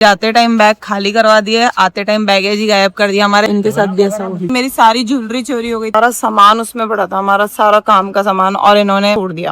जाते time bag खाली करवा दिए, आते टाइम बैगेज ही गायब कर दिया हमारे। इनके साथ भी ऐसा हुआ। मेरी सारी ज्वेलरी चोरी हो गई, सारा सामान उसमें पड़ा था, हमारा सारा काम का सामान, और इन्होंने छोड़ दिया।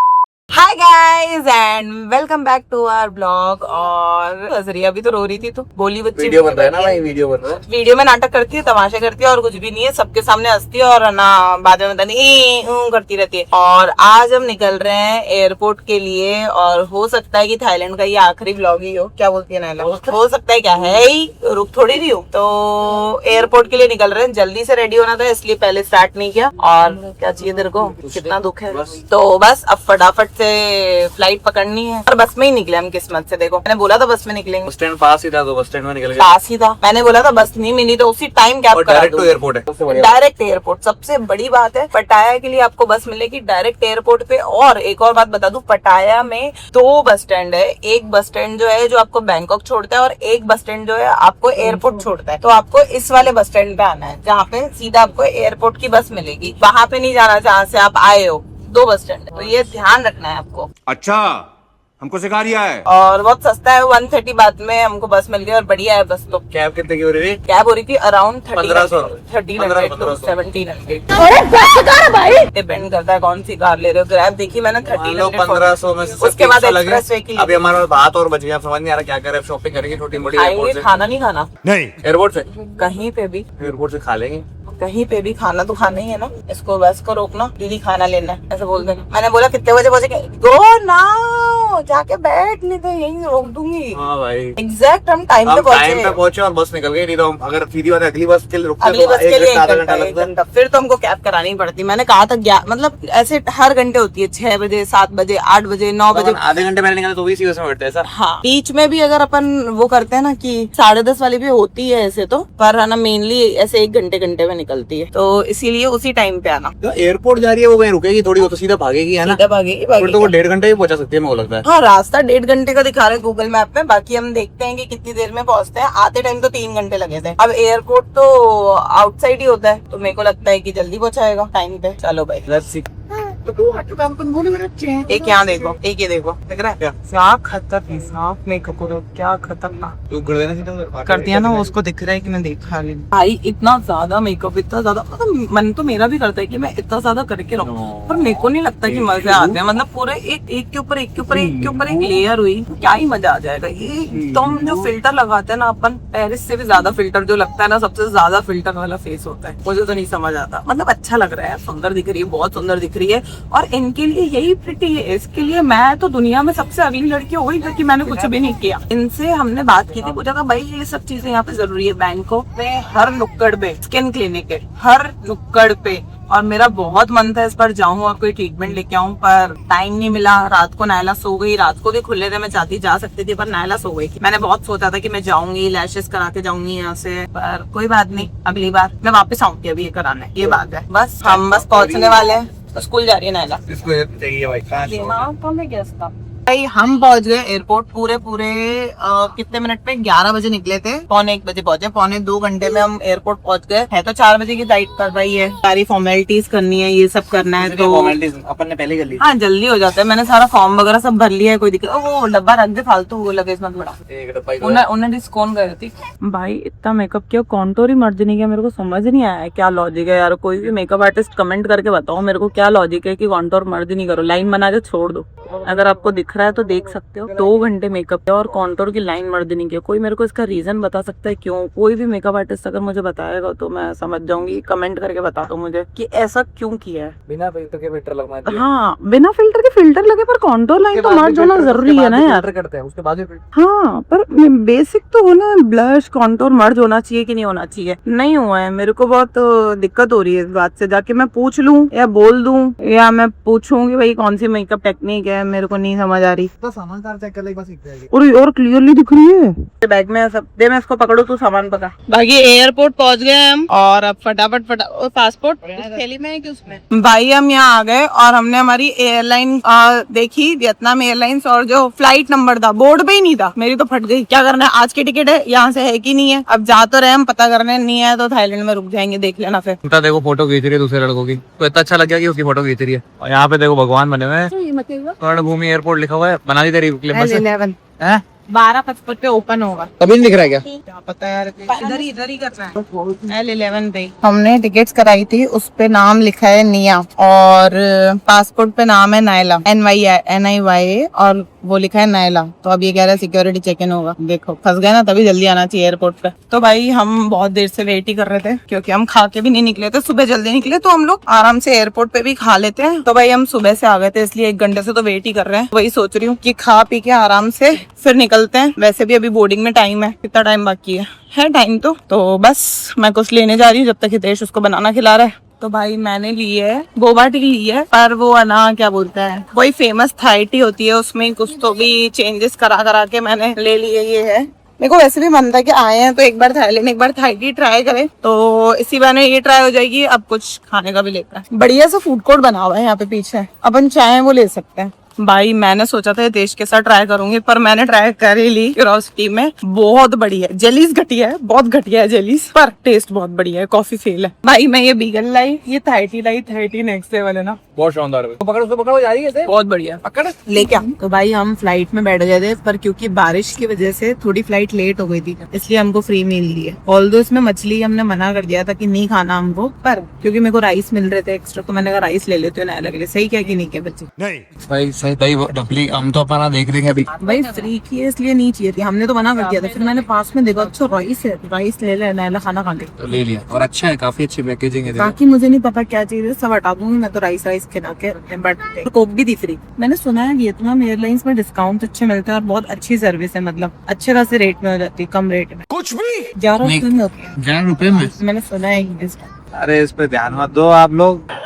Hi guys and welcome back to our blog. और हंस रही है, अभी तो रो रही थी, तो बोली बच्ची वीडियो बन रहा है ना भाई, वीडियो बन रहा है। वीडियो में नाटक करती है, तमाशे करती है और कुछ भी नहीं है, सबके सामने हंसती है और ना बाद में नहीं करती रहती है। और आज हम निकल रहे हैं एयरपोर्ट के लिए, और हो सकता है कि थाईलैंड का ये आखिरी ब्लॉग ही हो। क्या बोलती है नायला? हो सकता है, क्या है ही, रुक थोड़ी रही हूँ। तो एयरपोर्ट के लिए निकल रहे हैं, जल्दी से रेडी होना था इसलिए पहले स्टार्ट नहीं किया। और क्या चाहिए तेरे को, कितना दुख है। तो बस अब फटाफट से फ्लाइट पकड़नी है, और बस में ही निकले हम किस्मत से। देखो मैंने बोला था बस में निकलेंगे, बस स्टैंड पास ही था तो बस स्टैंड में निकल गए। पास ही था, मैंने बोला था बस नहीं मिली तो उसी टाइम कैब करा डायरेक्ट दूं। टू एयरपोर्ट है, सबसे बढ़िया। डायरेक्ट एयरपोर्ट, सबसे बड़ी बात है। पटाया के लिए आपको बस मिलेगी डायरेक्ट एयरपोर्ट पे। और एक और बात बता दूं, पटाया में 2 बस स्टैंड है। एक बस स्टैंड जो है जो आपको बैंकॉक छोड़ता है, और एक बस स्टैंड जो है आपको एयरपोर्ट छोड़ता है। तो आपको इस वाले बस स्टैंड पे आना है, जहाँ पे सीधा आपको एयरपोर्ट की बस मिलेगी। वहां पे नहीं जाना जहाँ से आप आए हो। 2 बस स्टैंड है, तो ये ध्यान रखना है आपको। अच्छा, हमको सिखा रिया है। और बहुत सस्ता है, 130 बात में हमको बस मिल गई, और बढ़िया है बस। तो कैब कितने की हो रही थी? कैब हो रही थी अराउंड 1500 1300 to 1700। डिपेंड करता है कौन सी कार ले रहे हो। ग्रैब देखी मैंने 1300 1500 में से उसके बाद एक्सप्रेस वे की अभी हमारे पास बात और बच गया, समझ नहीं आ रहा क्या करें। शॉपिंग करेंगे छोटी मोटी खाएंगे, एयरपोर्ट से। खाना नहीं खाना नहीं, एयरपोर्ट से कहीं पे भी, एयरपोर्ट से खा लेंगे। कहीं पे भी खाना तो खाना ही है ना। इसको बस को रोकना, दीदी खाना लेना है ऐसे बोल देना। मैंने बोला कितने बजे पहुंचे, गो नाउ, जाके बैठ, नहीं तो यहीं रोक दूंगी। हाँ भाई, एग्जैक्ट हम टाइम पे हम टाइम पे पहुंचे। पहुंचे और बस निकल गई। नहीं तो हम अगर सीधी बात है, अगली बस के लिए रुकते अगली तो बस के लिए 1 आधा घंटा, घंटा 1 लगता। घंटा, फिर तो हमको कैब करानी पड़ती। मैंने कहा था मतलब ऐसे हर घंटे होती है, 6 बजे, 7 बजे, 8 बजे, 9 बजे। आधे घंटे पहले निकले तो भी इसी बस में बैठते हैं सर। हाँ, बीच में भी अगर अपन वो करते हैं ना कि 10:30 वाली भी होती है ऐसे तो, पर है ना मेनली ऐसे 1 घंटे में निकलती है, तो इसीलिए उसी टाइम पे आना। तो एयरपोर्ट जा रही है वो कहीं रुकेगी थोड़ी, वो तो सीधा भागेगी है ना। सीधा भागेगी फिर तो वो 1.5 घंटे ही पहुंचा सकती है, मेरे को लगता है। हाँ, रास्ता 1.5 घंटे का दिखा रहे हैं गूगल मैप में। बाकी हम देखते हैं कि कितनी देर में पहुंचते हैं। आते टाइम तो 3 घंटे लगे थे। अब एयरपोर्ट तो आउटसाइड ही होता है, तो मेरे को लगता है कि जल्दी पहुंचाएगा टाइम पे। चलो भाई, लेट्स सी। एक यहाँ देखो, एक ये देखो, दिख रहा है क्या खतरनाक मेकअप, क्या खतरनाक तू कर देना सीधा कर दिया ना। उसको दिख रहा है कि मैं देखा नहीं भाई, इतना ज्यादा मेकअप, इतना ज्यादा, मतलब मन तो मेरा भी करता है कि मैं इतना ज्यादा करके रखूं, पर मेरे को नहीं लगता कि मजे आते हैं। मतलब पूरे एक के ऊपर एक के ऊपर एक के ऊपर एक लेयर हुई, क्या ही मजा आ जाएगा। ये तुम जो फिल्टर लगाते हैं ना अपन, पेरिस से भी ज्यादा फिल्टर जो लगता है ना, सबसे ज्यादा फिल्टर वाला फेस होता है। मुझे तो नहीं समझ आता, मतलब अच्छा लग रहा है, सुंदर दिख रही है, बहुत सुंदर दिख रही है। और इनके लिए यही प्रिटी है, इसके लिए मैं तो दुनिया में सबसे अगली लड़की हो गई क्योंकि मैंने कुछ भी नहीं किया। इनसे हमने बात की थी, पूछा था भाई ये सब चीजें यहाँ पे जरूरी है। बैंकॉक में हर नुक्कड़ पे स्किन क्लिनिक है, हर नुक्कड़ पे। और मेरा बहुत मन था इस पर जाऊं और कोई ट्रीटमेंट लेके आऊं, पर टाइम नहीं मिला। रात को नायला सो गई, रात को भी खुले थे, मैं चाहती जा सकती थी, पर नायला सो गई थी। मैंने बहुत सोचा था कि मैं जाऊंगी, लैशेस करा के जाऊंगी यहाँ से, पर कोई बात नहीं, अगली बार मैं वापस आऊंगी। अभी ये कराने, ये बात है। बस हम बस पहुंचने वाले हैं, स्कूल जा रही है नायला। इसको चाहिए भाई। भाई हम पहुंच गए एयरपोर्ट, पूरे कितने मिनट में, 11 बजे निकले थे, 1:15 बजे पहुंचे। 1.25 घंटे में हम एयरपोर्ट पहुंच गए। है तो 4 बजे की फ्लाइट कर रही है, सारी फॉर्मेलिटीज करनी है, ये सब करना है, तो अपन ने पहले कर ली। हाँ जल्दी हो जाता है। मैंने सारा फॉर्म वगैरह सब भर लिया है, कोई दिक्कत। वो डब्बा रख दे फालतू, वो लगेज मत बड़ा। एक डब्बा उन्हें डिस्काउंट गए थी भाई। इतना मेकअप किया, कॉन्टोर ही मर्ज नहीं किया। मेरे को समझ नहीं आया क्या लॉजिक है यार। कोई भी मेकअप आर्टिस्ट कमेंट करके बताओ मेरे को क्या लॉजिक है कि कॉन्टोर मर्ज नहीं करो, लाइन बना के छोड़ दो। अगर आपको दिख रहा है तो देख सकते हो, 2 घंटे मेकअप और कॉन्टोर की लाइन मर्ज नहीं किया। कोई मेरे को इसका रीजन बता सकता है क्यों? कोई भी मेकअप आर्टिस्ट अगर मुझे बताएगा तो मैं समझ जाऊंगी। कमेंट करके बता दो मुझे कि ऐसा क्यों किया है। बिना फिल्टर के फिल्टर लगवा दिया। हाँ, बिना फिल्टर के फिल्टर लगे, पर कॉन्टोर लाइन तो मर्ज होना जरूरी है ना यार। करते हैं उसके बाद। हाँ, पर बेसिक तो होना, ब्लश कॉन्टोर मर्ज होना चाहिए कि नहीं होना चाहिए। नहीं हुआ है, मेरे को बहुत दिक्कत हो रही है इस बात से। जाके मैं पूछ लूं या बोल दूं, या मैं पूछूं कि भाई कौन सी मेकअप टेक्निक है, मेरे को नहीं समझ आ रही। तो सामान कार चेक कर ले, बस सीख जाएगी। और क्लियरली दिख रही है बैग में सब। दे मैं इसको पकड़ू, तू सामान पकड़। बाकी एयरपोर्ट पहुंच गए हम, और अब फटाफट पासपोर्ट थैली में है कि उसमें। भाई हम यहाँ आ गए और हमने हमारी एयरलाइन देखी, वियतनाम एयरलाइंस, और जो फ्लाइट नंबर था बोर्ड पे ही नहीं था। मेरी तो फट गई। क्या करना है, आज की टिकट है, यहाँ से है कि नहीं है। अब जा तो रहे हम, पता करने नहीं है तो थाईलैंड में रुक जाएंगे, देख लेना फिर। देखो फोटो खींच रही है दूसरे लड़कों की, तो इतना अच्छा लग गया कि उसकी फोटो खींच रही है। और यहाँ पे देखो भगवान बने हुए हैं, स्वर्ण भूमि एयरपोर्ट लिखा हुआ है। बना दी तेरी 12:55 पे ओपन होगा। अभी नहीं दिख रहा है क्या? क्या पता यार, इधर ही करना है। L11 पे हमने टिकट्स कराई थी, उस पे नाम लिखा है निया और पासपोर्ट पे नाम है नायला, NIYA और वो लिखा है नायला। तो अब ये कह रहा है सिक्योरिटी चेक इन होगा। देखो फंस गए ना, तभी जल्दी आना चाहिए एयरपोर्ट पे। तो भाई हम बहुत देर से वेट ही कर रहे थे क्योंकि हम खा के भी नहीं निकले थे, सुबह जल्दी निकले तो हम लोग आराम से एयरपोर्ट पे भी खा लेते हैं। तो भाई हम सुबह से आ गए थे, इसलिए 1 घंटे से तो वेट ही कर रहे हैं। वही सोच रही हूँ कि खा पी के आराम से फिर निकलते हैं। वैसे भी अभी बोर्डिंग में टाइम है, कितना टाइम बाकी है टाइम तो बस मैं कुछ लेने जा रही हूँ जब तक हितेश उसको बनाना खिला रहा है। तो भाई मैंने ली है बोबा टी ली है, पर वो है ना क्या बोलते हैं, वही फेमस थाई टी होती है, उसमें कुछ तो भी चेंजेस करा के मैंने ले लिए। ये है, मेरे को वैसे भी मन था कि आए हैं तो एक बार थाईलैंड एक बार थाई टी ट्राई करें, तो इसी बहाने ये ट्राई हो जाएगी। अब कुछ खाने का भी लेता है। बढ़िया सा फूड कोर्ट बना हुआ है यहाँ पे पीछे, अपन चाहे वो ले सकते हैं। भाई मैंने सोचा था देश के साथ ट्राई करूंगी, पर मैंने ट्राई कर ही ली क्यूरोसिटी में। बहुत बढ़िया है, जेलीज घटिया है, बहुत घटिया है जेलीज, पर टेस्ट बहुत बढ़िया है। कॉफी फेल है भाई। मैं ये बीगल लाई, ये थाई टी नेक्स्ट लेवल है ना, बहुत शानदार है। पकड़ उसको, पकड़, वो जा रही है, बहुत बढ़िया पकड़ लेके आ। तो भाई हम फ्लाइट में बैठ गए थे, पर क्योंकि बारिश की वजह से थोड़ी फ्लाइट लेट हो गई थी, इसलिए हमको फ्री मील दी है। ऑल्दो इसमें मछली हमने मना कर दिया था कि नहीं खाना हमको, पर क्योंकि मेरे को राइस मिल रहे थे एक्स्ट्रा, तो मैंने कहा राइस ले लेते हो ना लगे। सही क्या कि नहीं क्या बच्चे? नहीं भाई सही दही डबली हम तो अपना देख रहे हैं अभी। भाई फ्री की है इसलिए नहीं चाहिए थी, हमने तो मना कर दिया था। फिर मैंने पास में देखा, अच्छा राइस है, राइस ले ले, नैला खाना खा ले तो ले लिया, और अच्छा है, काफी अच्छी पैकेजिंग है। बाकी मुझे नहीं पता क्या चीज है, सब हटा दूंगी मैं तो राइस खिला के। बट कोक भी दी फ्री। मैंने सुना है वियतनाम एयरलाइंस में डिस्काउंट अच्छे मिलते हैं और बहुत अच्छी सर्विस है, मतलब अच्छे खासे रेट में हो जाती है, कम रेट में। कुछ भी 11 रुपए में होती है। 11 रुपए में? मैंने सुना है ये। अरे इस पे ध्यान मत दो आप लोग।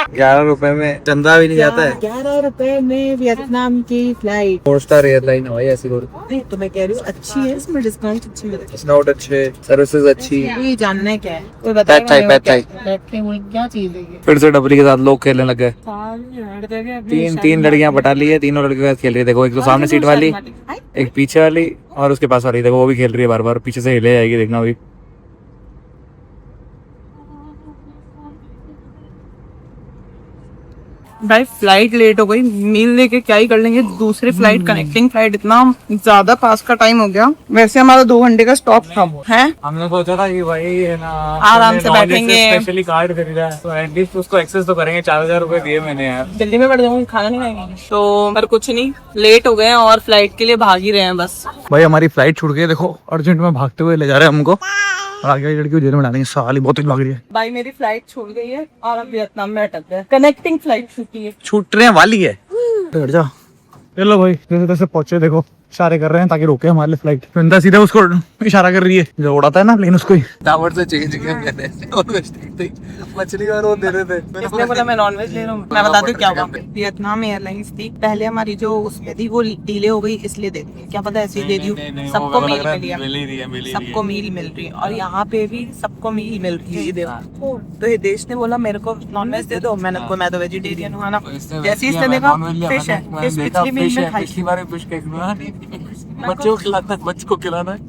11 रुपए में चंदा भी नहीं जाता है। 11 रुपए में वियतनाम की फ्लाइट। 4 स्टार एयरलाइन है ऐसी कोई। नहीं तो मैं कह रही हूँ अच्छी है, इसमें डिस्काउंट अच्छी मिलती है। स्नोट अच्छे, सर्विसेज अच्छी। ये जानना है क्या है, कोई बताएगा? क्या चीज है ये? फिर से डबरी के साथ लोग खेलने लग गए। तीन लड़कियां पटा ली है, तीनों लड़कियों के साथ खेल रही है। देखो एक तो सामने सीट वाली, एक पीछे वाली और उसके पास वाली। देखो वो भी खेल रही है, बार बार पीछे से हिले जाएगी, देखना अभी। भाई फ्लाइट लेट हो गई, मील लेके क्या ही कर लेंगे। दूसरी फ्लाइट कनेक्टिंग फ्लाइट, इतना ज्यादा पास का टाइम हो गया। वैसे हमारा 2 घंटे का स्टॉप था है। हमने सोचा था कि भाई है ना आराम से बैठेंगे, स्पेशली कार्ड खरीदा है तो एटलीस्ट उसको एक्सेस तो करेंगे। 4000 रुपए दिए मैंने यार। जल्दी में बैठ जाऊंगी, खाना नहीं खाएंगे तो। पर कुछ नहीं, लेट हो गए हैं और फ्लाइट के लिए भाग ही रहे हैं बस। भाई हमारी फ्लाइट छूट गई, देखो अर्जेंट में भागते हुए ले जा रहे हैं हमको, और आगे वाली लड़की को जेल में डालेंगे। साली बहुत तेज भाग रही है। भाई मेरी फ्लाइट छूट गई है और अब वियतनाम में अटक गए। कनेक्टिंग फ्लाइट छूटी है, छूटने वाली है। बैठ जा। चलो भाई जैसे तैसे पहुंचे, देखो इशारे कर रहे हैं ताकि रोके हमारे फ्लाइट। फिर सीधा उसको इशारा कर रही है, जो उड़ाता है ना प्लेन उसको ही। टावर से चेंज किया मैंने, मछली का रोल दे रहे थे। इसने बोला मैं नॉनवेज ले रहा हूँ। मैं बता दूं क्या हुआ। वियतनाम एयरलाइंस थी पहले हमारी, जो उसमें थी वो डिले हो गई, इसलिए दे दी। क्या पता ऐसे ही दे दी। सबको मील मिली है, सबको मील मिल रही है, और यहाँ पे भी सबको मील मिल रही है। ये देखो, तो ये देश ने बोला मेरे को नॉनवेज दे दो, मैं तो वेजिटेरियन हूँ ना। जैसे इसने देखा फिश है, फिश पिछली मील में खाई। बच्चों को खिलाना है, बच्चों को खिलाना है,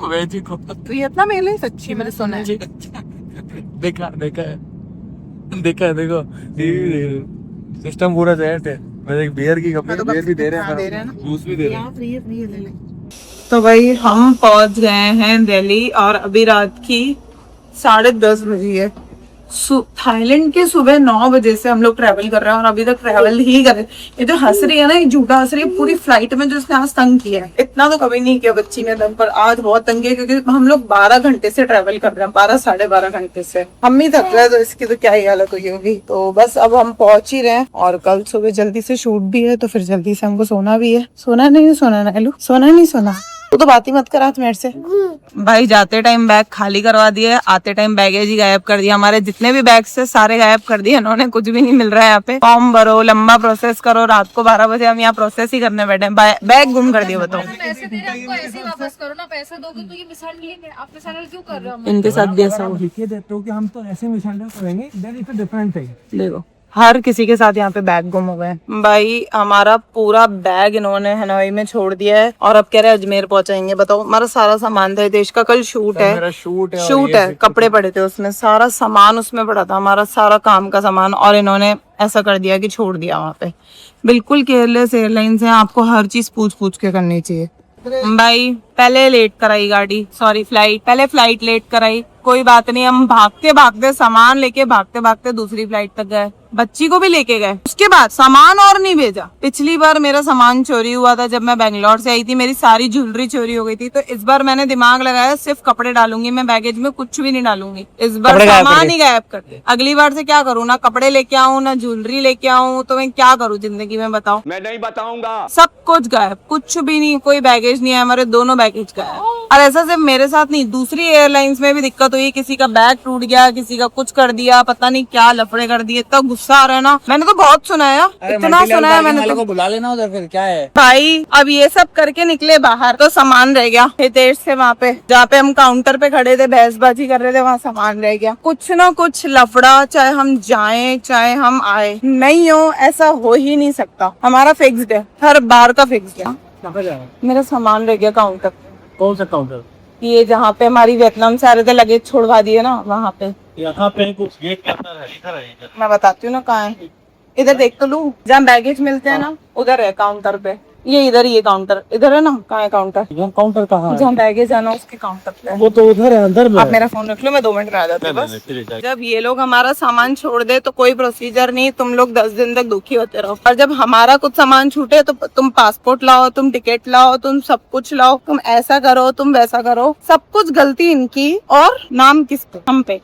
वेज को। वियतनाम एयरलाइंस अच्छी, मैंने सुना है। देखा है देखो सिस्टम पूरा सेट है। मैं एक बियर की कप बियर भी दे रहे हैं, जूस भी दे रहे हैं। तो भाई हम पहुंच गए हैं दिल्ली और अभी रात की 10:30 बजी है। थाईलैंड के सुबह 9 बजे से हम लोग ट्रैवल कर रहे हैं और अभी तक ट्रैवल ही कर रहे हैं। ये जो हंस रही है ना, ये झूठा हंस रही है। पूरी फ्लाइट में जो इसने आज तंग किया है, इतना तो कभी नहीं किया बच्ची ने दम पर। आज बहुत तंग किया क्योंकि हम लोग 12 घंटे से ट्रैवल कर रहे हैं, 12 साढ़े 12 घंटे से। हम ही थक रहे हैं, तो इसकी तो क्या ही हालत हुई होगी। तो बस अब हम पहुंच ही रहे हैं और कल सुबह जल्दी से शूट भी है, तो फिर जल्दी से हमको सोना भी है। सोना नहीं सोना तो बात ही मत करा मेरे से। भाई जाते टाइम बैग खाली करवा दिए, आते टाइम बैगेज ही गायब कर दिया। हमारे जितने भी बैग्स थे सारे गायब कर दिए इन्होंने, कुछ भी नहीं मिल रहा है यहाँ पे। फॉर्म भरो, लंबा प्रोसेस करो, रात को 12 बजे हम यहाँ प्रोसेस ही करने बैठे हैं। बैग गुम कर दिया। बताओ पैसे दे रहे हैं आपको, ऐसे ही वापस करो ना। पैसे दोगे तो ये मिसाल लेंगे, आप मिसाल क्यों कर रहे हो? इनके साथ भी ऐसा हो। लिखिए देते हो कि हम तो ऐसे मिसाल करेंगे, then it's a different thing. देखो हर किसी के साथ यहाँ पे बैग गुम हो गए। भाई हमारा पूरा बैग इन्होंने हनोई में छोड़ दिया है और अब कह रहे अजमेर पहुंचाएंगे। बताओ, हमारा सारा सामान था। देश का कल शूट है, कपड़े पड़े थे उसमें, सारा सामान उसमें पड़ा था, हमारा सारा काम का सामान, और इन्होंने ऐसा कर दिया कि छोड़ दिया वहाँ पे। बिल्कुल केयरलेस एयरलाइंस है, आपको हर चीज पूछ के करनी चाहिए। भाई पहले लेट कराई गाड़ी, सॉरी फ्लाइट, पहले फ्लाइट लेट कराई, कोई बात नहीं, हम भागते भागते सामान लेके भागते भागते दूसरी फ्लाइट तक गए, बच्ची को भी लेके गए, उसके बाद सामान और नहीं भेजा। पिछली बार मेरा सामान चोरी हुआ था जब मैं बेंगलोर से आई थी, मेरी सारी ज्वेलरी चोरी हो गई थी, तो इस बार मैंने दिमाग लगाया सिर्फ कपड़े डालूंगी मैं बैगेज में, कुछ भी नहीं डालूंगी इस बार, कपड़े गायब सामान ही गायब कर दे। अगली बार से क्या करूँ, ना कपड़े लेके आऊँ ना ज्वेलरी लेके आऊँ, तो मैं क्या करूँ जिंदगी में बताओ। मैं नहीं बताऊंगा। सब कुछ गायब, कुछ भी नहीं, कोई बैगेज नहीं है, हमारे दोनों बैगेज गायब। और ऐसा सिर्फ मेरे साथ नहीं, दूसरी एयरलाइंस में भी दिक्कत हुई, किसी का बैग टूट गया, किसी का कुछ कर दिया, पता नहीं क्या लफड़े कर दिए, इतना गुस्सा आ रहा है ना, मैंने तो बहुत सुना है, इतना सुना है मैंने तो। बुला लेना उधर, फिर क्या है। भाई अब ये सब करके निकले बाहर तो सामान रह गया हितेश से, वहाँ पे जहाँ पे हम काउंटर पे खड़े थे बहसबाजी कर रहे थे, वहाँ सामान रह गया। कुछ ना कुछ लफड़ा, चाहे हम जाएं चाहे हम आए, नहीं हो ऐसा हो ही नहीं सकता, हमारा फिक्स्ड है, हर बार का फिक्स्ड है। मेरा सामान रह गया काउंटर। कौन सा काउंटर? ये जहाँ पे हमारी वियतनाम से आ रहे थे, लगेज छोड़वा दिए ना, वहाँ पे। यहाँ पे कुछ गेट के अंदर है, इधर है, इधर। मैं बताती हूँ ना कहाँ है, इधर देख तो लूं, जहाँ बैगेज मिलते हैं ना उधर है काउंटर पे, ये इधर, ये काउंटर इधर है ना, कहाँ है काउंटर? यहाँ काउंटर कहाँ है? जहाँ बैगेज है ना उसके काउंटर पे। वो तो उधर है, अंदर में आप मेरा फोन रख लो, मैं 2 मिनट में आ जाती हूँ बस। जब ये लोग हमारा सामान छोड़ दे तो कोई प्रोसीजर नहीं, तुम लोग 10 दिन तक दुखी होते रहो, और जब हमारा कुछ सामान छूटे तो तुम पासपोर्ट लाओ, तुम टिकट लाओ, तुम सब कुछ लाओ, तुम ऐसा करो, तुम वैसा करो, सब कुछ गलती इनकी और नाम किस पे? हम पे।